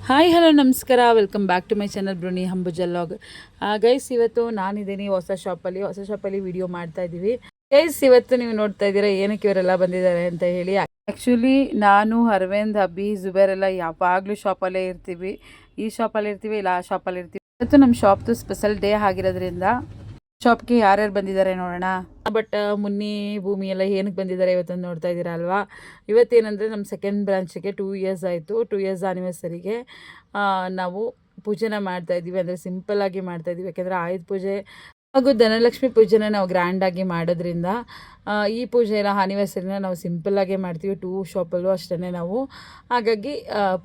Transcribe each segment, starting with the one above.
Hi hello ನಮಸ್ಕಾರ, welcome back to my channel ಬ್ರುನಿ ಹಂಬುಜಲ್ ವ್ಲಾಗ್. ಗೈಸ್, ಇವತ್ತು ನಾನಿದ್ದೀನಿ ಹೊಸ ಶಾಪಲ್ಲಿ ವಿಡಿಯೋ ಮಾಡ್ತಾ ಇದ್ದೀವಿ. ಗೈಸ್, ಇವತ್ತು ನೀವು ನೋಡ್ತಾ ಇದ್ದೀರಾ ಏನಕ್ಕೆ ಇವರೆಲ್ಲ ಬಂದಿದ್ದಾರೆ ಅಂತ ಹೇಳಿ. ಆ್ಯಕ್ಚುಲಿ ನಾನು, ಅರವಿಂದ್, ಅಭಿ, ಜುಬೇರ್ ಎಲ್ಲ ಯಾವಾಗಲೂ ಶಾಪಲ್ಲೇ ಇರ್ತೀವಿ. ಈ ಶಾಪಲ್ಲಿ ಇರ್ತೀವಿ, ಇಲ್ಲ ಆ ಶಾಪಲ್ಲಿ ಇರ್ತೀವಿ. ಇವತ್ತು ನಮ್ಮ ಶಾಪ್ದು ಸ್ಪೆಷಲ್ ಡೇ ಆಗಿರೋದ್ರಿಂದ ಶಾಪ್ಗೆ ಯಾರ್ಯಾರು ಬಂದಿದ್ದಾರೆ ನೋಡೋಣ. ಬಟ್ ಮುನ್ನಿ, ಭೂಮಿ ಎಲ್ಲ ಏನಕ್ಕೆ ಬಂದಿದ್ದಾರೆ ಇವತ್ತೊಂದು ನೋಡ್ತಾ ಇದ್ದೀರಾ ಅಲ್ವಾ. ಇವತ್ತೇನೆಂದರೆ ನಮ್ಮ ಸೆಕೆಂಡ್ ಬ್ರಾಂಚಿಗೆ 2 ಇಯರ್ಸ್ ಆಯಿತು. 2 ಇಯರ್ಸ್ ಆ್ಯನಿವರ್ಸರಿಗೆ ನಾವು ಪೂಜೆನ ಮಾಡ್ತಾಯಿದ್ದೀವಿ. ಅಂದರೆ ಸಿಂಪಲ್ಲಾಗಿ ಮಾಡ್ತಾಯಿದ್ದೀವಿ. ಯಾಕೆಂದರೆ ಆಯುಧ ಪೂಜೆ ಹಾಗೂ ಧನಲಕ್ಷ್ಮಿ ಪೂಜೆನ ನಾವು ಗ್ರ್ಯಾಂಡಾಗಿ ಮಾಡೋದ್ರಿಂದ ಈ ಪೂಜೆ ಎಲ್ಲ ಆ್ಯನಿವರ್ಸರಿನ ನಾವು ಸಿಂಪಲ್ಲಾಗೆ ಮಾಡ್ತೀವಿ. 2 ಶಾಪಲ್ಲೂ ಅಷ್ಟೇ ನಾವು. ಹಾಗಾಗಿ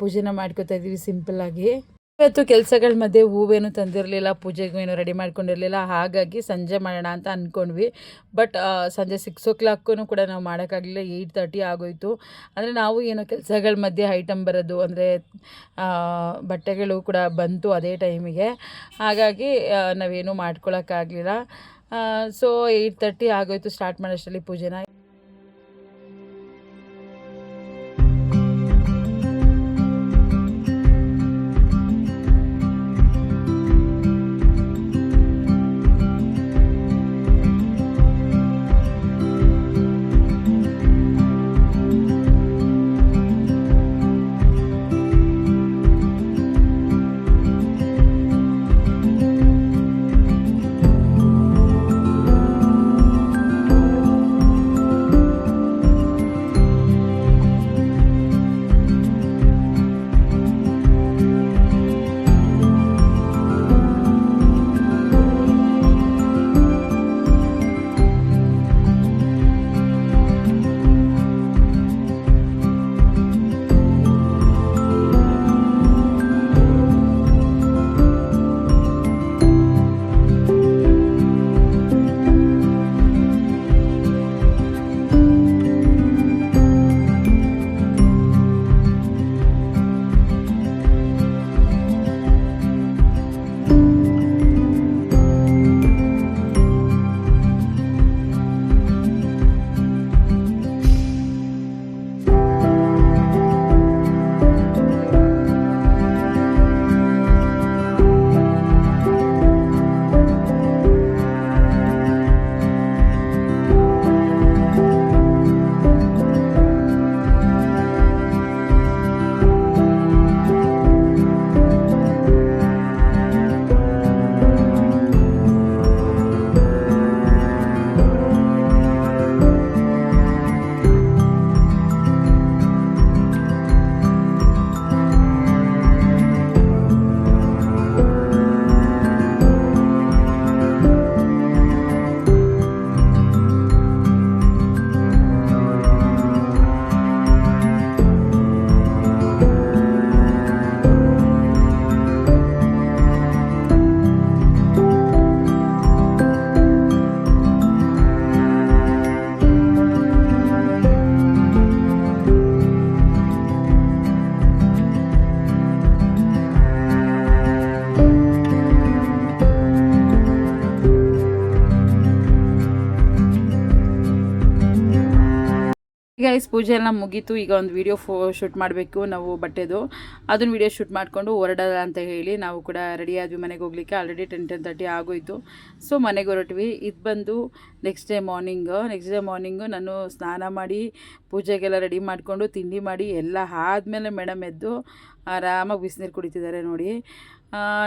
ಪೂಜೆನ ಮಾಡ್ಕೋತಾ ಇದ್ದೀವಿ ಸಿಂಪಲ್ಲಾಗಿ. ಇವತ್ತು ಕೆಲಸಗಳ ಮಧ್ಯೆ ಹೂವೇನು ತಂದಿರಲಿಲ್ಲ, ಪೂಜೆಗೂ ಏನೂ ರೆಡಿ ಮಾಡ್ಕೊಂಡಿರಲಿಲ್ಲ. ಹಾಗಾಗಿ ಸಂಜೆ ಮಾಡೋಣ ಅಂತ ಅಂದ್ಕೊಂಡ್ವಿ. ಬಟ್ ಸಂಜೆ 6 o'clock ಕೂಡ ನಾವು ಮಾಡೋಕ್ಕಾಗಲಿಲ್ಲ. 8:30 ಆಗೋಯಿತು. ಅಂದರೆ ನಾವು ಏನೋ ಕೆಲಸಗಳ ಮಧ್ಯೆ ಐಟಮ್ ಬರೋದು, ಅಂದರೆ ಬಟ್ಟೆಗಳು ಕೂಡ ಬಂತು ಅದೇ ಟೈಮಿಗೆ. ಹಾಗಾಗಿ ನಾವೇನೂ ಮಾಡ್ಕೊಳಕ್ಕಾಗಲಿಲ್ಲ. ಸೊ 8:30 ಆಗೋಯಿತು ಸ್ಟಾರ್ಟ್ ಮಾಡೋಷ್ಟರಲ್ಲಿ ಪೂಜೆನ. ಗೈಸ್, ಪೂಜೆ ಎಲ್ಲ ಮುಗೀತು. ಈಗ ಒಂದು ವಿಡಿಯೋ ಶೂಟ್ ಮಾಡಬೇಕು ನಾವು ಬಟ್ಟೆದು. ಅದನ್ನು ವಿಡಿಯೋ ಶೂಟ್ ಮಾಡಿಕೊಂಡು ಹೊರಡೋದ ಅಂತ ಹೇಳಿ ನಾವು ಕೂಡ ರೆಡಿ ಆದ್ವಿ ಮನೆಗೆ ಹೋಗ್ಲಿಕ್ಕೆ. ಆಲ್ರೆಡಿ 10:30 ಆಗೋಯಿತು. ಸೊ ಮನೆಗೆ ಹೊರಟ್ವಿ. ಇದು ಬಂದು ನೆಕ್ಸ್ಟ್ ಡೇ ಮಾರ್ನಿಂಗು ನಾನು ಸ್ನಾನ ಮಾಡಿ ಪೂಜೆಗೆಲ್ಲ ರೆಡಿ ಮಾಡಿಕೊಂಡು ತಿಂಡಿ ಮಾಡಿ ಎಲ್ಲ ಆದಮೇಲೆ ಮೇಡಮ್ ಎದ್ದು ಆರಾಮಾಗಿ ಬಿಸಿನೀರು ಕುಡಿತಿದ್ದಾರೆ ನೋಡಿ.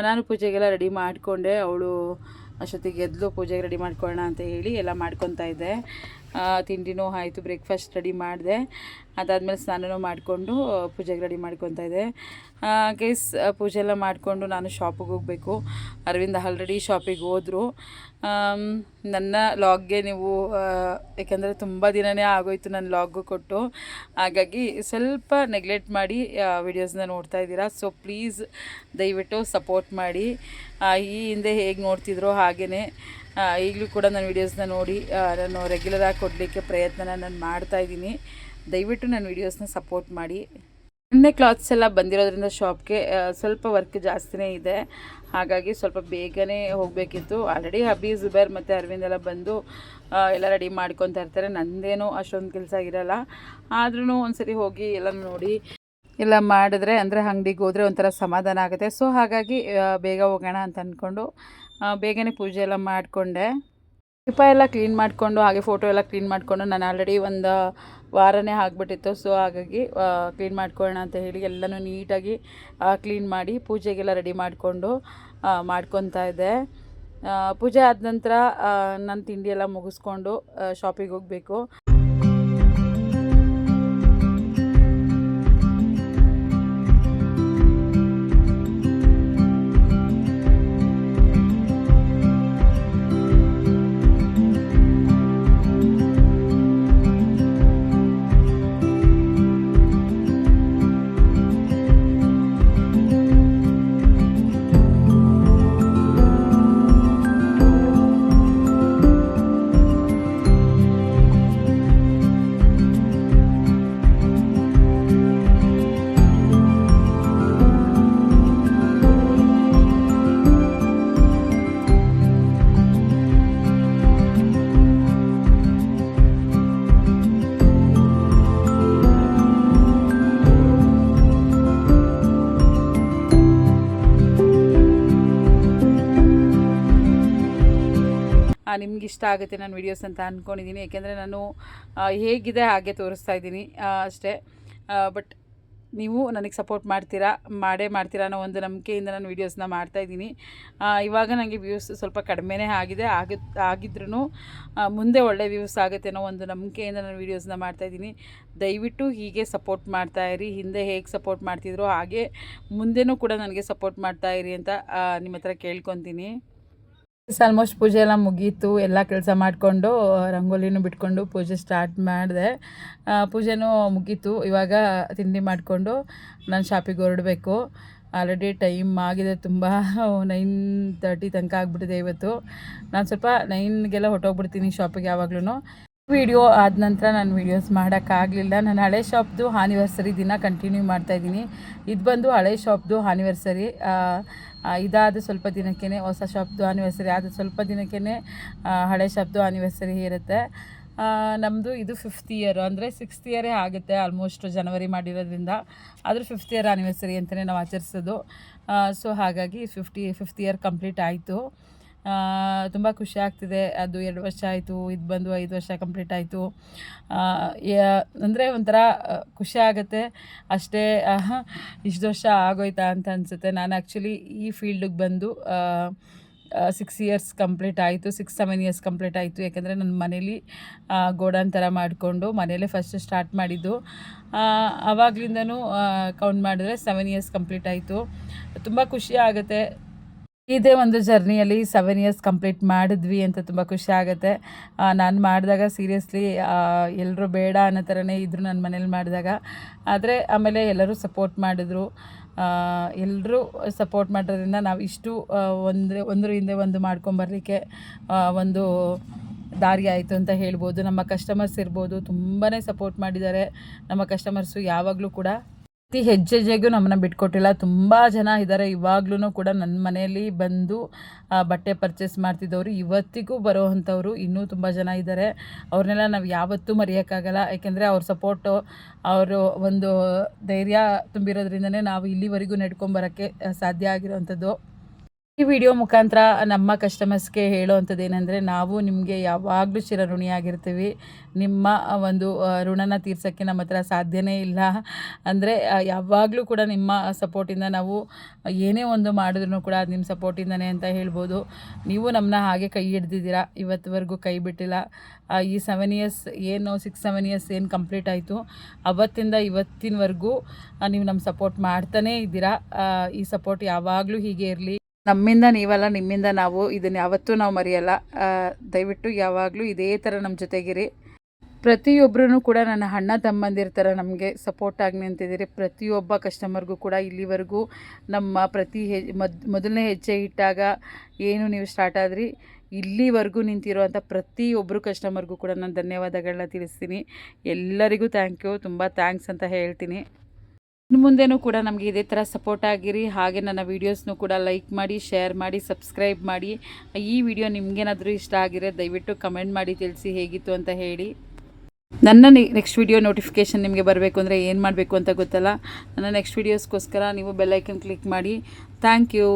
ನಾನು ಪೂಜೆಗೆಲ್ಲ ರೆಡಿ ಮಾಡಿಕೊಂಡೆ. ಅವಳು ಅಷ್ಟೊತ್ತಿಗೆ ಎದ್ಲು ಪೂಜೆಗೆ ರೆಡಿ ಮಾಡ್ಕೊಳ್ಳೋಣ ಅಂತ ಹೇಳಿ ಎಲ್ಲ ಮಾಡ್ಕೊತಾ ಇದ್ದೆ. ತಿಂಡಿನೂ ಆಯಿತು, ಬ್ರೇಕ್ಫಾಸ್ಟ್ ರೆಡಿ ಮಾಡಿದೆ. ಅದಾದಮೇಲೆ ಸ್ನಾನನೂ ಮಾಡಿಕೊಂಡು ಪೂಜೆಗೆ ರೆಡಿ ಮಾಡ್ಕೊತಾ ಇದ್ದೆ. ಗೈಸ್, ಪೂಜೆ ಎಲ್ಲ ಮಾಡಿಕೊಂಡು ನಾನು ಶಾಪಿಗೆ ಹೋಗಬೇಕು. ಅರವಿಂದ್ ಆಲ್ರೆಡಿ ಶಾಪಿಗೆ ಹೋದರು. ನನ್ನ ಲಾಗ್ಗೆ ನೀವು ಯಾಕೆಂದರೆ ತುಂಬ ದಿನವೇ ಆಗೋಯ್ತು ನನ್ನ ಲಾಗು ಕೊಟ್ಟು. ಹಾಗಾಗಿ ಸ್ವಲ್ಪ ನೆಗ್ಲೆಕ್ಟ್ ಮಾಡಿ ವಿಡಿಯೋಸ್ನ ನೋಡ್ತಾ ಇದ್ದೀರಾ. ಸೊ ಪ್ಲೀಸ್ ದಯವಿಟ್ಟು ಸಪೋರ್ಟ್ ಮಾಡಿ. ಈ ಹಿಂದೆ ಹೇಗೆ ನೋಡ್ತಿದ್ರೋ ಹಾಗೆಯೇ ಈಗಲೂ ಕೂಡ ನನ್ನ ವೀಡಿಯೋಸ್ನ ನೋಡಿ ನಾನು ರೆಗ್ಯುಲರಾಗಿ ಕೊಡಲಿಕ್ಕೆ ಪ್ರಯತ್ನ ನಾನು ಮಾಡ್ತಾಯಿದ್ದೀನಿ. ದಯವಿಟ್ಟು ನನ್ನ ವೀಡಿಯೋಸ್ನ ಸಪೋರ್ಟ್ ಮಾಡಿ. ನಿನ್ನೆ ಕ್ಲಾತ್ಸ್ ಎಲ್ಲ ಬಂದಿರೋದ್ರಿಂದ ಶಾಪ್ಗೆ ಸ್ವಲ್ಪ ವರ್ಕ್ ಜಾಸ್ತಿನೇ ಇದೆ. ಹಾಗಾಗಿ ಸ್ವಲ್ಪ ಬೇಗನೆ ಹೋಗಬೇಕಿತ್ತು. ಆಲ್ರೆಡಿ ಹಬ್ಬಿ, ಜುಬೇರ್ ಮತ್ತು ಅರವಿಂದ್ ಎಲ್ಲ ಬಂದು ಎಲ್ಲ ರೆಡಿ ಮಾಡ್ಕೊತಾ ಇರ್ತಾರೆ. ನಂದೇನೋ ಅಷ್ಟೊಂದು ಕೆಲಸ ಇರೋಲ್ಲ. ಆದ್ರೂ ಒಂದು ಸರಿ ಹೋಗಿ ಎಲ್ಲ ನೋಡಿ ಎಲ್ಲ ಮಾಡಿದ್ರೆ ಅಂದರೆ ಅಂಗಡಿಗೆ ಹೋದರೆ ಒಂಥರ ಸಮಾಧಾನ ಆಗುತ್ತೆ. ಸೊ ಹಾಗಾಗಿ ಬೇಗ ಹೋಗೋಣ ಅಂತ ಅಂದ್ಕೊಂಡು ಬೇಗನೆ ಪೂಜೆ ಎಲ್ಲ ಮಾಡಿಕೊಂಡೆ. ದೀಪ ಎಲ್ಲ ಕ್ಲೀನ್ ಮಾಡಿಕೊಂಡು ಹಾಗೆ ಫೋಟೋ ಎಲ್ಲ ಕ್ಲೀನ್ ಮಾಡಿಕೊಂಡು ನಾನು ಆಲ್ರೆಡಿ ಒಂದು ವಾರನೇ ಆಗಿಬಿಟ್ಟಿತ್ತು. ಸೊ ಹಾಗಾಗಿ ಕ್ಲೀನ್ ಮಾಡ್ಕೊಳ್ಳೋಣ ಅಂತ ಹೇಳಿ ಎಲ್ಲನೂ ನೀಟಾಗಿ ಕ್ಲೀನ್ ಮಾಡಿ ಪೂಜೆಗೆಲ್ಲ ರೆಡಿ ಮಾಡಿಕೊಂಡು ಮಾಡ್ಕೊತಾ ಇದ್ದೆ. ಪೂಜೆ ಆದ ನಂತರ ನಾನು ತಿಂಡಿ ಎಲ್ಲ ಮುಗಿಸ್ಕೊಂಡು ಶಾಪಿಗೆ ಹೋಗಬೇಕು. ನಿಮ್ಗೆ ಇಷ್ಟ ಆಗುತ್ತೆ ನನ್ನ ವೀಡಿಯೋಸ್ ಅಂತ ಅಂದ್ಕೊಂಡಿದ್ದೀನಿ. ಏಕೆಂದರೆ ನಾನು ಹೇಗಿದೆ ಹಾಗೆ ತೋರಿಸ್ತಾ ಇದ್ದೀನಿ ಅಷ್ಟೇ. ಬಟ್ ನೀವು ನನಗೆ ಸಪೋರ್ಟ್ ಮಾಡೇ ಮಾಡ್ತೀರಾ ಅನ್ನೋ ಒಂದು ನಂಬಿಕೆಯಿಂದ ನಾನು ವೀಡಿಯೋಸ್ನ ಮಾಡ್ತಾಯಿದ್ದೀನಿ. ಇವಾಗ ನನಗೆ ವ್ಯೂಸ್ ಸ್ವಲ್ಪ ಕಡಿಮೆನೇ ಆಗಿದ್ರೂ ಮುಂದೆ ಒಳ್ಳೆ ವ್ಯೂಸ್ ಆಗುತ್ತೆ ಅನ್ನೋ ಒಂದು ನಂಬಿಕೆಯಿಂದ ನಾನು ವೀಡಿಯೋಸ್ನ ಮಾಡ್ತಾಯಿದ್ದೀನಿ. ದಯವಿಟ್ಟು ಹೀಗೆ ಸಪೋರ್ಟ್ ಮಾಡ್ತಾಯಿರಿ. ಹಿಂದೆ ಹೇಗೆ ಸಪೋರ್ಟ್ ಮಾಡ್ತಿದ್ರೋ ಹಾಗೆ ಮುಂದೆನೂ ಕೂಡ ನನಗೆ ಸಪೋರ್ಟ್ ಮಾಡ್ತಾಯಿರಿ ಅಂತ ನಿಮ್ಮ ಹತ್ರ ಕೇಳ್ಕೊತೀನಿ. ಆಲ್ಮೋಸ್ಟ್ ಪೂಜೆ ಎಲ್ಲ ಮುಗೀತು. ಎಲ್ಲ ಕೆಲಸ ಮಾಡಿಕೊಂಡು ರಂಗೋಲಿನೂ ಬಿಟ್ಕೊಂಡು ಪೂಜೆ ಸ್ಟಾರ್ಟ್ ಮಾಡಿದೆ. ಪೂಜೆನೂ ಮುಗೀತು. ಇವಾಗ ತಿಂಡಿ ಮಾಡಿಕೊಂಡು ನಾನು ಶಾಪಿಗೆ ಹೊರಡಬೇಕು. ಆಲ್ರೆಡಿ ಟೈಮ್ ಆಗಿದೆ ತುಂಬ. 9:30 ತನಕ ಆಗಿಬಿಟ್ಟಿದೆ ಇವತ್ತು. ನಾನು ಸ್ವಲ್ಪ 9ಗೆಲ್ಲ ಹೊರಟೋಗ್ಬಿಡ್ತೀನಿ ಶಾಪಿಗೆ ಯಾವಾಗ್ಲೂ. ವಿಡಿಯೋ ಆದ ನಂತರ ನಾನು ವೀಡಿಯೋಸ್ ಮಾಡೋಕ್ಕಾಗಲಿಲ್ಲ. ನಾನು ಹಳೆ ಶಾಪ್ದು ಆನಿವರ್ಸರಿ ದಿನ ಕಂಟಿನ್ಯೂ ಮಾಡ್ತಾಯಿದ್ದೀನಿ. ಇದು ಬಂದು ಹಳೆ ಶಾಪ್ದು ಆನಿವರ್ಸರಿ. ಇದಾದ ಸ್ವಲ್ಪ ದಿನಕ್ಕೇ ಹೊಸ ಶಾಪ್ದು ಆನಿವರ್ಸರಿ ಆದ ಸ್ವಲ್ಪ ದಿನಕ್ಕೇ ಹಳೆ ಶಾಪ್ದು ಆನಿವರ್ಸರಿ ಇರುತ್ತೆ. ನಮ್ಮದು ಇದು 5th ಇಯರ್, ಅಂದರೆ 6th ಇಯರೇ ಆಗುತ್ತೆ ಆಲ್ಮೋಸ್ಟ್ ಜನವರಿ ಮಾಡಿರೋದ್ರಿಂದ. ಆದರೂ 5th ಇಯರ್ ಆನಿವರ್ಸರಿ ಅಂತಲೇ ನಾವು ಆಚರಿಸೋದು. ಸೊ ಹಾಗಾಗಿ 5th ಇಯರ್ ಕಂಪ್ಲೀಟ್ ಆಯಿತು. ತುಂಬ ಖುಷಿ ಆಗ್ತಿದೆ. ಅದು 2 ವರ್ಷ ಆಯಿತು, ಇದು ಬಂದು 5 ವರ್ಷ ಕಂಪ್ಲೀಟ್ ಆಯಿತು. ಅಂದರೆ ಒಂಥರ ಖುಷಿ ಆಗುತ್ತೆ ಅಷ್ಟೇ. ಇಷ್ಟು ವರ್ಷ ಆಗೋಯ್ತಾ ಅಂತ ಅನಿಸುತ್ತೆ. ನಾನು ಆ್ಯಕ್ಚುಲಿ ಈ ಫೀಲ್ಡಿಗೆ ಬಂದು 6 ಇಯರ್ಸ್ ಕಂಪ್ಲೀಟ್ ಆಯಿತು, 6-7 ಇಯರ್ಸ್ ಕಂಪ್ಲೀಟ್ ಆಯಿತು. ಯಾಕೆಂದರೆ ನನ್ನ ಮನೇಲಿ ಗೋಡನ್ ಥರ ಮಾಡಿಕೊಂಡು ಮನೇಲೇ ಫಸ್ಟ್ ಸ್ಟಾರ್ಟ್ ಮಾಡಿದ್ದು. ಆವಾಗಲಿಂದನೂ ಕೌಂಟ್ ಮಾಡಿದ್ರೆ 7 ಇಯರ್ಸ್ ಕಂಪ್ಲೀಟ್ ಆಯಿತು. ತುಂಬ ಖುಷಿ ಆಗುತ್ತೆ. ಇದೇ ಒಂದು ಜರ್ನಿಯಲ್ಲಿ 7 ಇಯರ್ಸ್ ಕಂಪ್ಲೀಟ್ ಮಾಡಿದ್ವಿ ಅಂತ ತುಂಬ ಖುಷಿ ಆಗುತ್ತೆ. ನಾನು ಮಾಡಿದಾಗ ಸೀರಿಯಸ್ಲಿ ಎಲ್ಲರೂ ಬೇಡ ಅನ್ನೋ ಥರನೇ ಇದ್ದರು ನನ್ನ ಮನೇಲಿ ಮಾಡಿದಾಗ. ಆದರೆ ಆಮೇಲೆ ಎಲ್ಲರೂ ಸಪೋರ್ಟ್ ಮಾಡಿದ್ರು. ಎಲ್ಲರೂ ಸಪೋರ್ಟ್ ಮಾಡೋದ್ರಿಂದ ನಾವು ಇಷ್ಟು ಒಂದ್ರ ಹಿಂದೆ ಒಂದು ಮಾಡ್ಕೊಂಬರ್ಲಿಕ್ಕೆ ಒಂದು ದಾರಿ ಆಯಿತು ಅಂತ ಹೇಳ್ಬೋದು. ನಮ್ಮ ಕಸ್ಟಮರ್ಸ್ ಇರ್ಬೋದು, ತುಂಬಾ ಸಪೋರ್ಟ್ ಮಾಡಿದ್ದಾರೆ. ನಮ್ಮ ಕಸ್ಟಮರ್ಸು ಯಾವಾಗಲೂ ಕೂಡ ಪ್ರತಿ ಹೆಜ್ಜೆಗೂ ನಮ್ಮನ್ನು ಬಿಟ್ಕೊಟ್ಟಿಲ್ಲ. ತುಂಬ ಜನ ಇದ್ದಾರೆ ಇವಾಗ್ಲೂ ಕೂಡ ನನ್ನ ಮನೆಯಲ್ಲಿ ಬಂದು ಬಟ್ಟೆ ಪರ್ಚೇಸ್ ಮಾಡ್ತಿದ್ದವರು, ಇವತ್ತಿಗೂ ಬರೋವಂಥವ್ರು ಇನ್ನೂ ತುಂಬ ಜನ ಇದ್ದಾರೆ. ಅವ್ರನ್ನೆಲ್ಲ ನಾವು ಯಾವತ್ತೂ ಮರೆಯೋಕ್ಕಾಗಲ್ಲ. ಯಾಕೆಂದರೆ ಅವ್ರ ಸಪೋರ್ಟು, ಅವರು ಒಂದು ಧೈರ್ಯ ತುಂಬಿರೋದ್ರಿಂದನೇ ನಾವು ಇಲ್ಲಿವರೆಗೂ ನಡ್ಕೊಂಬರೋಕ್ಕೆ ಸಾಧ್ಯ ಆಗಿರೋವಂಥದ್ದು. ಈ ವಿಡಿಯೋ ಮುಖಾಂತರ ನಮ್ಮ ಕಸ್ಟಮರ್ಸ್ಗೆ ಹೇಳೋವಂಥದ್ದು ಏನಂದರೆ, ನಾವು ನಿಮಗೆ ಯಾವಾಗಲೂ ಚಿರಋಣಿಯಾಗಿರ್ತೀವಿ. ನಿಮ್ಮ ಒಂದು ಋಣನ ತೀರ್ಸೋಕ್ಕೆ ನಮ್ಮ ಹತ್ರ ಸಾಧ್ಯನೇ ಇಲ್ಲ. ಅಂದರೆ ಯಾವಾಗಲೂ ಕೂಡ ನಿಮ್ಮ ಸಪೋರ್ಟಿಂದ ನಾವು ಏನೇ ಒಂದು ಮಾಡಿದ್ರೂ ಕೂಡ ಅದು ನಿಮ್ಮ ಸಪೋರ್ಟಿಂದನೇ ಅಂತ ಹೇಳ್ಬೋದು. ನೀವು ನಮ್ಮನ್ನ ಹಾಗೆ ಕೈ ಹಿಡ್ದಿದ್ದೀರಾ, ಇವತ್ತುವರೆಗೂ ಕೈ ಬಿಟ್ಟಿಲ್ಲ. ಈ 7 ಇಯರ್ಸ್ ಏನು 6-7 ಇಯರ್ಸ್ ಏನು ಕಂಪ್ಲೀಟ್ ಆಯಿತು, ಅವತ್ತಿಂದ ಇವತ್ತಿನವರೆಗೂ ನೀವು ನಮ್ಮ ಸಪೋರ್ಟ್ ಮಾಡ್ತಾನೇ ಇದ್ದೀರಾ. ಈ ಸಪೋರ್ಟ್ ಯಾವಾಗಲೂ ಹೀಗೆ ಇರಲಿ. ನಮ್ಮಿಂದ ನೀವಲ್ಲ, ನಿಮ್ಮಿಂದ ನಾವು. ಇದನ್ನು ಯಾವತ್ತೂ ನಾವು ಮರೆಯಲ್ಲ. ದಯವಿಟ್ಟು ಯಾವಾಗಲೂ ಇದೇ ಥರ ನಮ್ಮ ಜೊತೆಗಿರಿ. ಪ್ರತಿಯೊಬ್ಬರೂ ಕೂಡ ನನ್ನ ಅಣ್ಣ ತಮ್ಮಂದಿರ ಥರ ನಮಗೆ ಸಪೋರ್ಟಾಗಿ ನಿಂತಿದ್ದೀರಿ. ಪ್ರತಿಯೊಬ್ಬ ಕಸ್ಟಮರ್ಗೂ ಕೂಡ ಇಲ್ಲಿವರೆಗೂ ನಮ್ಮ ಮೊದಲನೇ ಹೆಜ್ಜೆ ಇಟ್ಟಾಗ ಏನು ನೀವು ಸ್ಟಾರ್ಟ್ ಆದ್ರಿ, ಇಲ್ಲಿವರೆಗೂ ನಿಂತಿರುವಂಥ ಪ್ರತಿಯೊಬ್ಬರು ಕಸ್ಟಮರ್ಗೂ ಕೂಡ ನಾನು ಧನ್ಯವಾದಗಳನ್ನ ತಿಳಿಸ್ತೀನಿ. ಎಲ್ಲರಿಗೂ ಥ್ಯಾಂಕ್ ಯು, ತುಂಬ ಥ್ಯಾಂಕ್ಸ್ ಅಂತ ಹೇಳ್ತೀನಿ. ಮುಂದೆನೂ ಕೂಡ ನಮಗೆ ಇದೇ ಥರ ಸಪೋರ್ಟ್ ಆಗಿರಿ. ಹಾಗೆ ನನ್ನ ವೀಡಿಯೋಸ್ನೂ ಕೂಡ ಲೈಕ್ ಮಾಡಿ, ಶೇರ್ ಮಾಡಿ, ಸಬ್ಸ್ಕ್ರೈಬ್ ಮಾಡಿ. ಈ ವಿಡಿಯೋ ನಿಮಗೇನಾದರೂ ಇಷ್ಟ ಆಗಿರೋ ದಯವಿಟ್ಟು ಕಮೆಂಟ್ ಮಾಡಿ ತಿಳಿಸಿ ಹೇಗಿತ್ತು ಅಂತ ಹೇಳಿ. ನನ್ನ ನೆಕ್ಸ್ಟ್ ವಿಡಿಯೋ ನೋಟಿಫಿಕೇಷನ್ ನಿಮಗೆ ಬರಬೇಕು ಅಂದರೆ ಏನು ಮಾಡಬೇಕು ಅಂತ ಗೊತ್ತಲ್ಲ. ನನ್ನ ನೆಕ್ಸ್ಟ್ ವೀಡಿಯೋಸ್ಗೋಸ್ಕರ ನೀವು ಬೆಲ್ ಐಕನ್ ಕ್ಲಿಕ್ ಮಾಡಿ. Thank you.